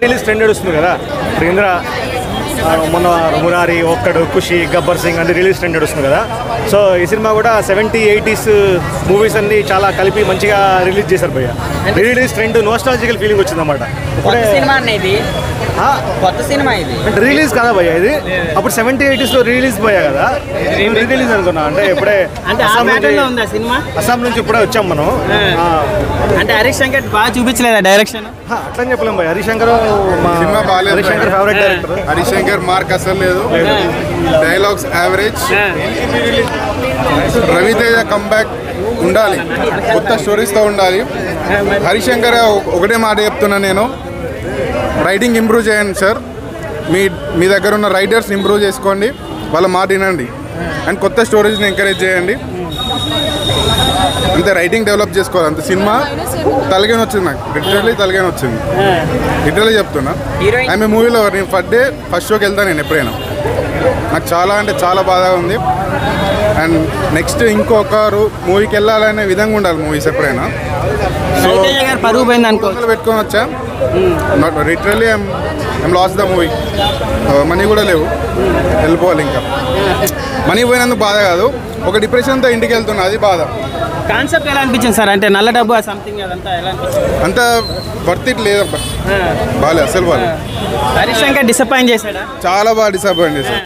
Release trend వస్తుంది కదా ప్రేంద్ర మొన్న మురారి ఒక్కడు ఖుషి గబ్బర్ సింగ్ అంటే రిలీజ్ ట్రెండ్ వస్తుంది కదా. సో ఈ సినిమా కూడా 70s 80s మూవీస్ అన్ని చాలా కలిపి మంచిగా రిలీజ్ చేశారు భయ్య. రిలీజ్ ట్రెండ్ నోస్టాలజికల్ ఫీలింగ్ వచ్చిందన్నమాట. కొత్త సినిమా ఇది రిలీజ్ కదా భయ్య, ఇది అప్పుడు 70s 80s రిలీజ్ పోయా కదా, రిలీజ్ అనుకున్నా. అంటే ఇప్పుడే అస్సాం నుంచి ఇప్పుడే వచ్చాం మనం. అంటే హరీష్ శంకర్ బాగా చూపించలేదా డైరెక్షన్? అట్లా చెప్పలేం భయ్య. Harish Shankar Harish Shankar favourite director. Harish Shankar mark అసలు లేదు, డైలాగ్స్ యావరేజ్. రవితేజ కంబ్యాక్ ఉండాలి, కొత్త స్టోరీస్తో ఉండాలి. హరీష్ శంకర్ ఒకటే మాట చెప్తున్నా నేను, రైటింగ్ ఇంప్రూవ్ చేయండి సార్. మీ దగ్గర ఉన్న రైటర్స్ ఇంప్రూవ్ చేసుకోండి, వాళ్ళ మాట వినండి అండ్ కొత్త స్టోరీస్ని ఎంకరేజ్ చేయండి. అంతే, రైటింగ్ డెవలప్ చేసుకోవాలి అంతే. సినిమా తలగానే వచ్చింది నాకు, లిటరల్లీ తలగానే వచ్చింది, లిటరల్లీ చెప్తున్నా. ఆమె మూవీలో నేను ఫస్ట్ షోకి వెళ్తాను నేను ఎప్పుడైనా. నాకు చాలా అంటే చాలా బాధగా ఉంది. అండ్ నెక్స్ట్ ఇంకొకరు మూవీకి వెళ్ళాలనే విధంగా ఉండాలి మూవీస్ ఎప్పుడైనా. సో పెట్టుకొని వచ్చా, not literally I'm lost the movie. Money కూడా లేవు, వెళ్ళిపోవాలి. ఇంకా మనీ పోయినందుకు బాధ కాదు, ఒక డిప్రెషన్తో ఇంటికి వెళ్తున్నా, అది బాధ. కాన్సెప్ట్ ఎలా అనిపించింది సార్? అంటే నల్ల డబ్బు సంథింగ్ అదంతా ఎలా అనిపించింది? అంత వర్త్ ఇట్ లేదబ్బా, బాగాలేదు అసలు. బాగా హరీష్ శంకర్ డిసప్పాయింట్ చేశాడా? చాలా బాగా డిసప్పాయింట్ చేశాడు.